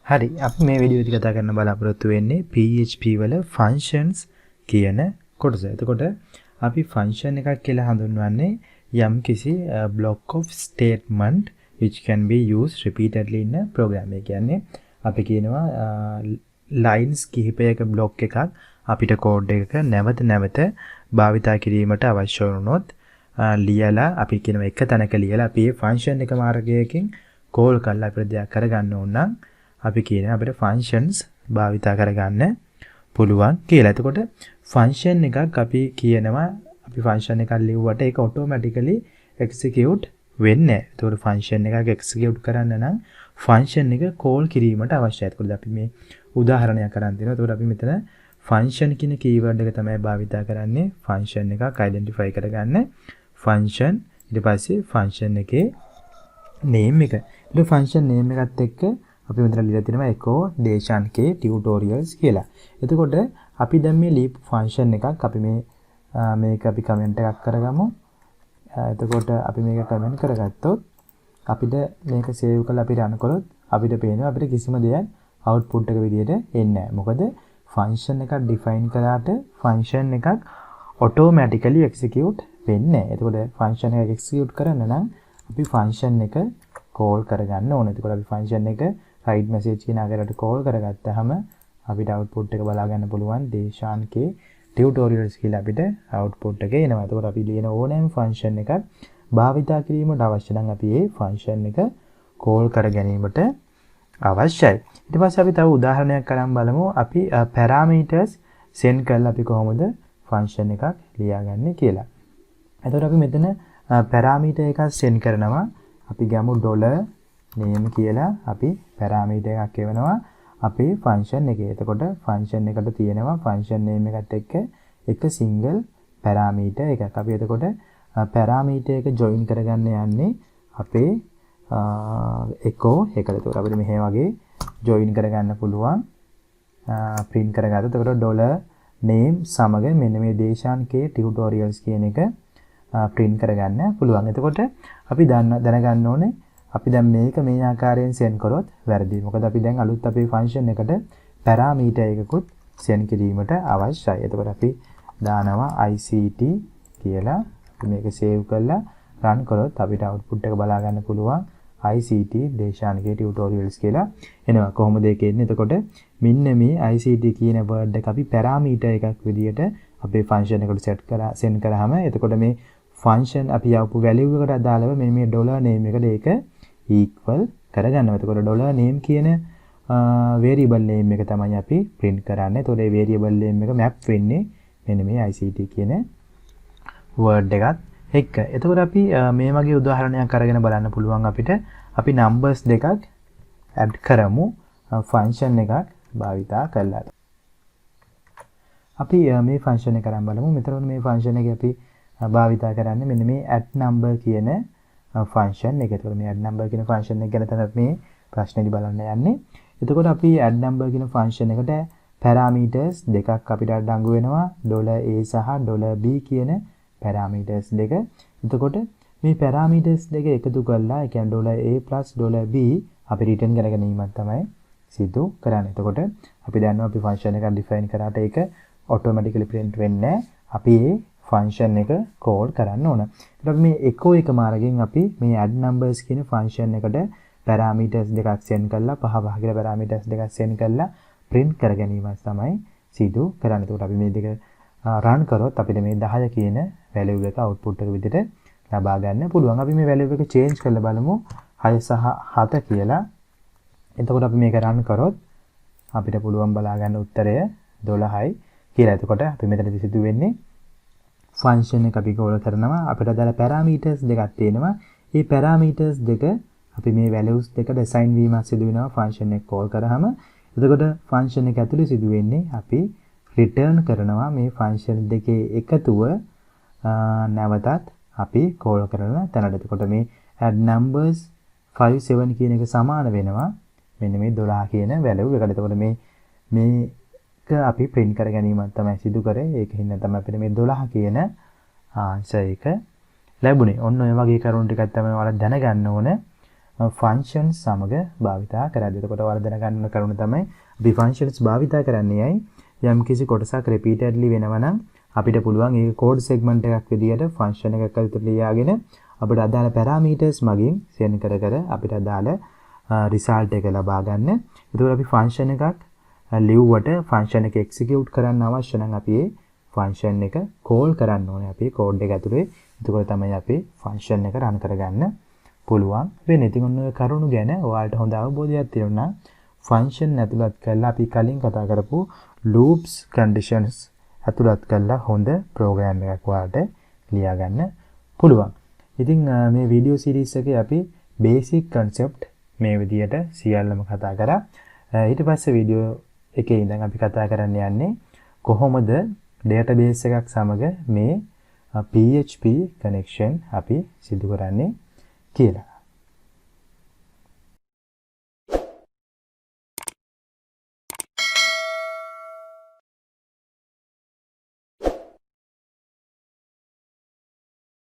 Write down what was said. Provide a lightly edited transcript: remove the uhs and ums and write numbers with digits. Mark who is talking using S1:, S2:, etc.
S1: හරි අපි මේ වීඩියෝ එක කතා කරන්න බලාපොරොත්තු වෙන්නේ PHP වල functions කියන කොටස. එතකොට අපි function එකක් කියලා හඳුන්වන්නේ යම් කිසි block of statement which can be used repeatedly in a program. ඒ කියන්නේ අපි කියනවා lines කිහිපයක block එකක් අපිට code එකක නැවත නැවත භාවිතා කිරීමට අවශ්‍ය වුණොත් ලියලා අපි කියනවා එක තැනක ලියලා අපි මේ function එක මාර්ගයකින් call කරලා අපිට දෙයක් කරගන්න ඕන නම් අපි කියනවා අපිට functions භාවිතා කරගන්න පුළුවන් කියලා. එතකොට function එකක් අපි කියනවා අපි function එකක් ලියුවට ඒක automatically execute වෙන්නේ නැහැ. එතකොට function එකක් execute කරන්න නම් function එක call කිරීමට අවශ්‍යයි. එතකොට අපි මේ උදාහරණයක් අරන් දෙනවා. එතකොට අපි මෙතන function කියන keyword එක තමයි භාවිතා කරන්නේ function එකක් identify කරගන්න. function ඊට පස්සේ function එකේ name එක. ඒ function name එකත් එක්ක අපි මෙතන ලියලා තිනවා echo Deshan K tutorials කියලා. එතකොට අපි දැන් මේ leap function එකක් අපි මේක අපි comment එකක් කරගමු. එතකොට අපි මේක comment කරගත්තොත් අපිට මේක save කරලා අපි run කරොත් අපිට පේනවා අපිට කිසිම දෙයක් output එක විදියට එන්නේ නැහැ. මොකද function එකක් define කරාට function එකක් automatically execute වෙන්නේ නැහැ. එතකොට function එක execute කරන්න නම් අපි function එක call කරගන්න ඕනේ. එතකොට අපි function එක write message කියන ආකාරයට call කරගත්තාම අපිට output එක බලා ගන්න පුළුවන් Deshan K tutorials කියලා අපිට output එක එනවා. එතකොට අපි ලියන ඕනෑම function එකක් භාවිතා කිරීමට අවශ්‍ය නම් අපි මේ function එක call කර ගැනීමට අවශ්‍යයි. ඊට පස්සේ අපි තව උදාහරණයක් අරන් බලමු. අපි parameters send කරලා අපි කොහොමද function එකක් ලියාගන්නේ කියලා. එතකොට අපි මෙතන parameter එකක් send කරනවා. අපි ගමු $name කියලා අපි parameter එකක් එවනවා අපේ function එකේ. එතකොට function එකට තියෙනවා function name එකත් එක්ක එක single parameter එකක්. අපි එතකොට parameter එක join කරගන්න යන්නේ අපේ echo එකට. එතකොට අපිට මෙහෙ වගේ join කරගන්න පුළුවන් print කරගත්තා. එතකොට $name සමග මෙන්න මේ Deshan K tutorials කියන එක print කරගන්න පුළුවන්. එතකොට අපි දැනගන්න ඕනේ අපි දැන් මේක මේ ආකාරයෙන් send කරොත් වැරදි. මොකද අපි දැන් අලුත් අපේ function එකට parameter එකකුත් send කිරීමට අවශ්‍යයි. එතකොට අපි දානවා ICT කියලා. අපි මේක save කරලා run කරොත් අපිට output එක බලා ගන්න පුළුවන් ICT Deshan K tutorials කියලා එනවා. කොහොමද ඒක එන්නේ? එතකොට මෙන්න මේ ICT කියන word එක අපි parameter එකක් විදියට අපේ function එකට send කරාම එතකොට මේ function අපි යවපු value එකට අදාළව මෙන්න මේ $name එකට ඒක equal කරගන්නවා. එතකොට $name කියන variable name එක තමයි අපි print කරන්නේ. එතකොට මේ variable name එක map වෙන්නේ මෙන්න මේ ICT කියන word එකත් එක්ක. එතකොට අපි මේ වගේ උදාහරණයක් අරගෙන බලන්න පුළුවන් අපිට. අපි numbers දෙකක් add කරමු function එකක් භාවිතා කරලා. අපි මේ function එක අරන් බලමු. මෙතන මේ function එකේ අපි භාවිතා කරන්නේ මෙන්න මේ add number කියන function එක. එතකොට මේ add number කියන function එක ගැන තමයි මේ ප්‍රශ්නේදී බලන්න යන්නේ. එතකොට අපි add number කියන function එකට parameters දෙකක් අපිට අඩංගු වෙනවා. $a සහ $b කියන parameters දෙක. එතකොට මේ parameters දෙක එකතු කරලා ඒ කියන්නේ $a + $b අපි return කර ගැනීමක් තමයි සිදු කරන්නේ. එතකොට අපි දන්නවා අපි function එකක් define කරාට ඒක automatically print වෙන්නේ නැහැ. අපි මේ function එක call කරන්න ඕන. ඊට අපි මේ echo එක මාර්ගයෙන් අපි මේ add numbers කියන function එකට parameters දෙකක් send කරලා පහ කියලා parameters දෙකක් send කරලා print කර ගැනීමක් තමයි සිදු කරන්නේ. එතකොට අපි මේ දෙක run කරොත් අපිට මේ 10 කියන value එක output එක විදිහට ලබා ගන්න පුළුවන්. අපි මේ value එක change කරලා බලමු 6 සහ 7 කියලා. එතකොට අපි මේක run කරොත් අපිට පුළුවන් බලා ගන්න උත්තරය 12යි කියලා. එතකොට අපි මෙතනදී සිදු වෙන්නේ function එක අපි call කරනවා. අපිට අදාළ parameters දෙකක් තියෙනවා. මේ parameters දෙක අපි මේ values දෙකට assign වීමක් සිදු වෙනවා function එක call කරාම. එතකොට function එක ඇතුලේ සිදු වෙන්නේ අපි return කරනවා මේ function දෙකේ එකතුව නැවතත් අපි call කරන තැනට. එතකොට මේ add numbers 5 7 කියන එක සමාන වෙනවා මෙන්න මේ 12 කියන value එකට. එතකොට මේක අපි print කර ගැනීමක් තමයි සිදු කරේ. ඒකින් තමයි අපිට මේ 12 කියන answer එක ලැබුණේ. ඔන්න ඔය වගේ කරුණු ටිකක් තමයි ඔයාලා දැනගන්න ඕන functions සමග භාවිතා කරද්දී. එතකොට ඔයාලා දැනගන්න කරුණ තමයි අපි functions භාවිතා කරන්නේයි යම් කිසි කොටසක් repeatedly වෙනවා නම් අපිට පුළුවන් ඒක code segment එකක් විදියට function එකක් ඇතුළත ලියාගෙන අපිට අදාළ parameters මගින් send කර කර අපිට අදාළ result එක ලබා ගන්න. එතකොට අපි function එකක් ලිව්වට function එක execute කරන්න අවශ්‍ය නම් අපි ඒ function එක call කරන්න ඕනේ අපි code එක ඇතුලේ. එතකොට තමයි අපි function එක run කරගන්න පුළුවන් වෙන්නේ. ඉතින් ඔන්න ඔය කරුණු ගැන ඔයාලට හොඳ අවබෝධයක් තියෙනවා. function ඇතුළත් කරලා අපි කලින් කතා කරපු loops conditions ඇතුළත් කරලා හොඳ program එකක් ඔයාලට ලියා ගන්න පුළුවන්. ඉතින් මේ වීඩියෝ සීරීස් එකේ අපි basic concept මේ විදියට සියල්ලම කතා කරා. ඊට පස්සේ වීඩියෝ එකේ ඉඳන් අපි කතා කරන්න යන්නේ කොහොමද database එකක් සමග මේ PHP connection අපි සිදු කරන්නේ කියලා.